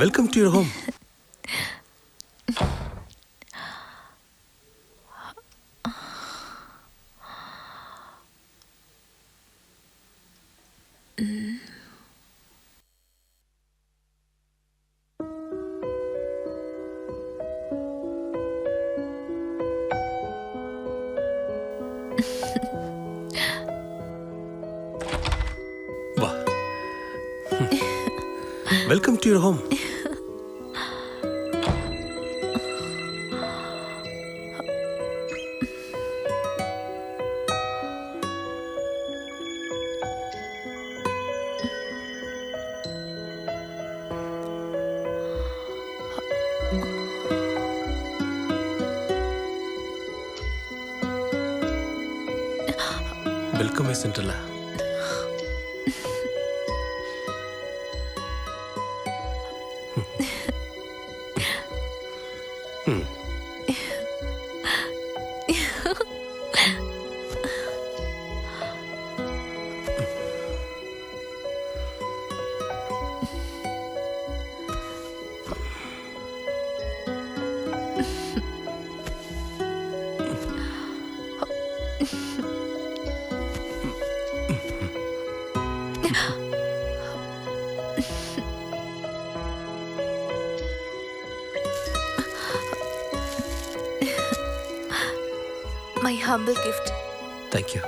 Welcome to your home. வா. Welcome to your home. Welcome சென்டர்ல My humble gift. Thank you.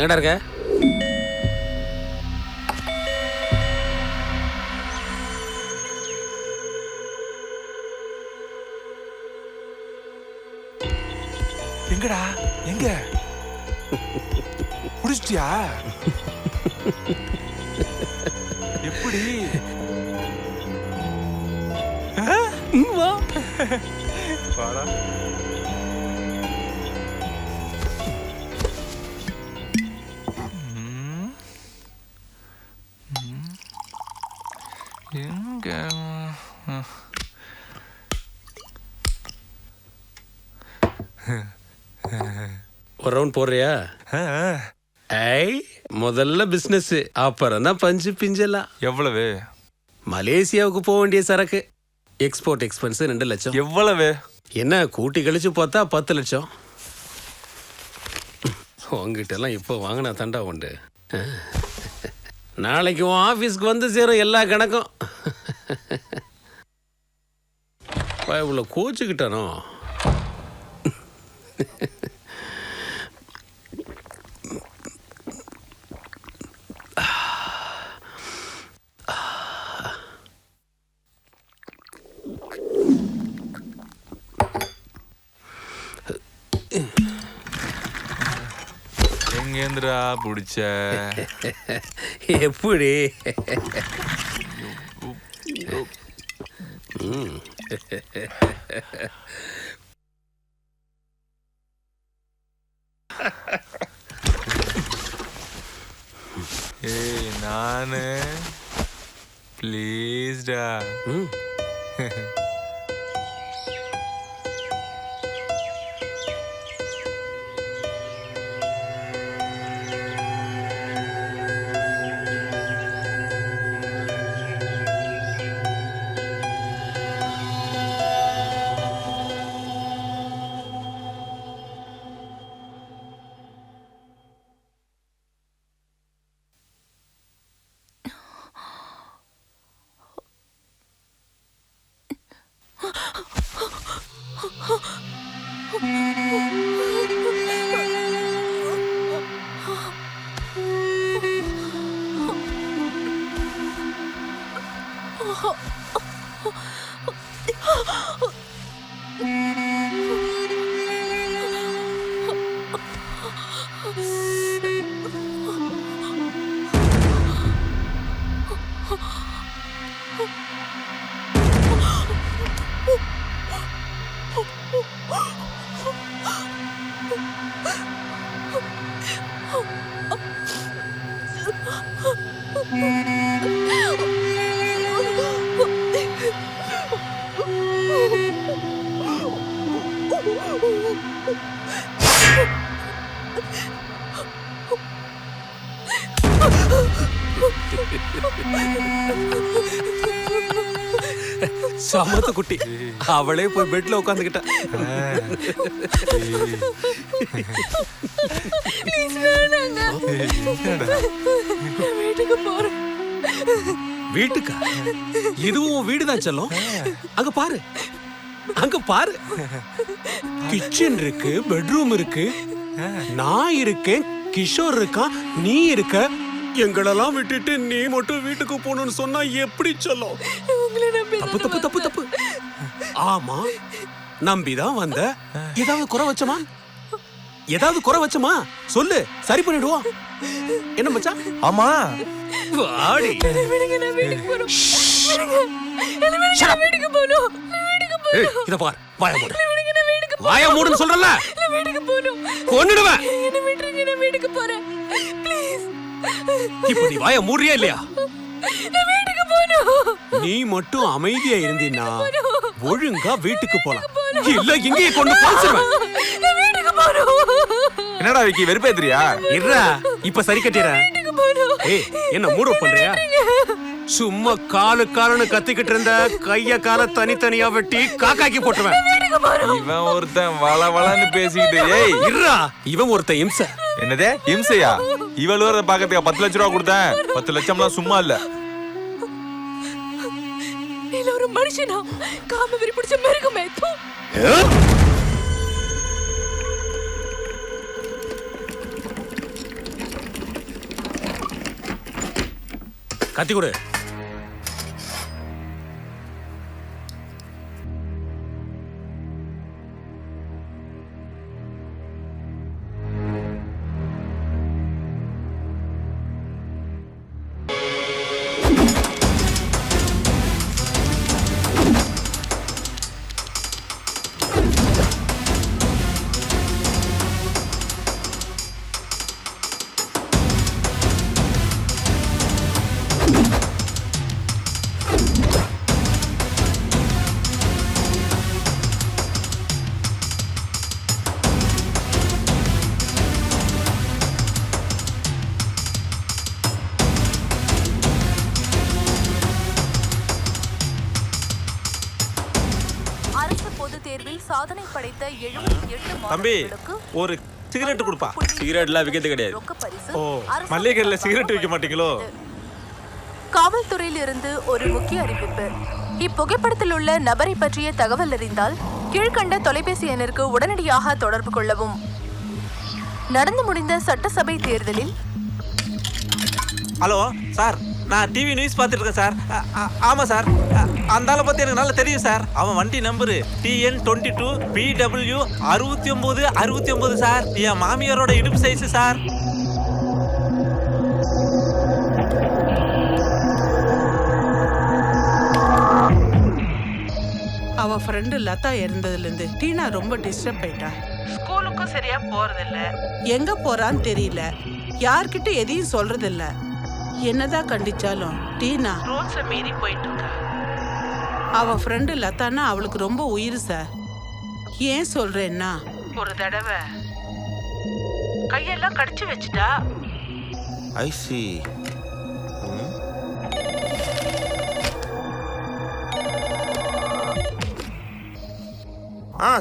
எங்கடா இருக்க? எங்கடா? எங்க புடிச்சிட்டியா? எப்படி? வா. வாடா. எங்க? ஒரு ரவுண்ட் போடுறியா? ஐ முதல்ல பிசினஸ், அப்புறம் தான் பஞ்சு பிஞ்செல்லாம். எவ்வளவு? மலேசியாவுக்கு போக வேண்டிய சரக்கு, எக்ஸ்போர்ட் எக்ஸ்பென்ஸ் 2 லட்சம். எவ்வளவு? என்ன கூட்டி கழிச்சு பார்த்தா 10 லட்சம். உங்ககிட்ட எல்லாம் இப்போ வாங்கினா தண்டா உண்டு. நாளைக்கு உன் ஆஃபீஸ்க்கு வந்து சேரும் எல்லா கணக்கும். இவ்வளோ கோச்சுக்கிட்டானோ? எங்கேந்திரா புடிச்ச? எப்படி? ஏய் நானு ப்ளீஸ்டா. சமத்து குட்டி அவளே போய் பெட்ல உட்காந்துக்கிட்டா. வீட்டுக்கு போறேன். வீட்டுக்கா? இதுவும் வீடுதான் செல்லம். அங்க பாரு, அங்க பாரு. கிச்சன் இருக்கு, பெட்ரூம் இருக்கு, நான் இருக்கேன், கிஷோர் இருக்கான், நீ இருக்க. எங்களெல்லாம் விட்டுட்டு நீ மட்டும் வீட்டுக்கு போகணும்னு சொன்னா எப்படி சொல்லும்? தப்பு தப்பு தப்பு தப்பு. ஆமா, நம்பிதான் வந்த. ஏதாவது குறை வச்சமா? ஏதாவது குறை வச்சமா சொல்லு, சரி பண்ணிடுவோம். என்ன மச்சான்? ஆமா வாடி. இத பார், வாய மூடு. வாய மூடுன்னு சொல்றல, கொன்னுடுவேன். இப்ப நீ வாய மூடுறியா இல்லையா? நீ மட்டும் அமைதியா இருந்தீன்னா ஒழுங்கா வீட்டுக்கு போலாம். இல்ல இங்கேயே கொண்டு போச்சிருவேன். என்னடா விக்கி வெறுப்பேத்துறியா? இருடா, இப்ப சரி கட்டிறேன். ஏய், என்ன மூட பண்றியா? சும்மா காலு காலுன்னு கத்திக்கிட்டு இருந்த கைய கால தனித்தனியா வெட்டி காக்காக்கி போட்டுருவேன். இவன் ஒருத்தன் வள வளன்னு பேசிக்கிட்டு. ஏய் இருடா, இவன் ஒருத்தன் இம்சை. என்னதே இம்சையா? இவள் வேற பாக்கிறதுக்கு 10 லட்சம் ரூபா கொடுத்தேன். 10 லட்சம்லாம் சும்மா இல்ல. நீல ஒரு மனுஷனா காம வெறி பிடிச்ச மிருகமே. கத்தி கொடு. சாதனை படைத்த 78 தம்பி ஒரு சிகரெட் கொடுப்பா. சிகரெட்லாம் விக்கிறது கிடையாது. ஓ, மல்லிகை கடையில சிகரெட் விற்க மாட்டீங்களோ? காவல்துறையில் இருந்து ஒரு முக்கிய அறிவிப்பு. இப்புகைப்படத்தில் உள்ள நபரை பற்றிய தகவல் அறிந்தால் கீழ்கண்ட தொலைபேசி எண்ணிற்கு உடனடியாக தொடர்பு கொள்ளவும். நடந்து முடிந்த சட்டசபை தேர்தலில். ஹலோ சார், நான் டிவி நியூஸ் பார்த்துட்டு இருக்கேன் சார். ஆமா சார், அந்த ஆளை பத்தி எனக்கு நல்லா தெரியும் சார். அவன் வண்டி நம்பரு TN22 PW 6969 சார். என் மாமியாரோட இடுப்பு சைஸ் சார். அவ ஃப்ரெண்டு லதா இறந்ததுலேருந்து டீனா ரொம்ப டிஸ்டர்ப் ஆயிட்டா. ஸ்கூலுக்கும் சரியா போறதில்ல, எங்க போறான்னு தெரியல, யார்கிட்ட எதையும் சொல்றதில்ல. என்னதான் கண்டிச்சாலும் டீனா ரூல்ஸை மீறி போயிட்டு இருக்கா. அவ ஃப்ரெண்டு லதானா அவளுக்கு ரொம்ப உயிர் சார். ஏன் சொல்றேன்னா, ஒரு தடவை கையெல்லாம் கடிச்சு வச்சுட்டா. ஐ சி.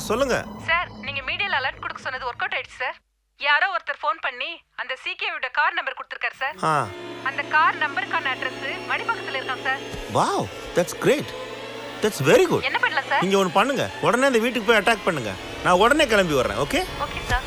சொல்லுங்க சார், நீங்க மீடியால அலர்ட் கொடுக்க சொன்னது ஒர்க் அவுட் ஆயிடுச்சு சார். யாரோ ஒருத்தர் ஃபோன் பண்ணி அந்த சிகேவோட கார் நம்பர் கொடுத்திருக்காரு சார். அந்த கார் நம்பருக்கான அட்ரஸ் மணிப்பாக்கத்துல இருக்காங்க sir. Wow, that's great. That's very good என்ன பண்ணலாம் சார்? நீங்க ஒன்று பண்ணுங்க, உடனே இந்த வீட்டுக்கு போய் அட்டாக் பண்ணுங்க. நான் உடனே கிளம்பி வர்றேன். Okay okay sir.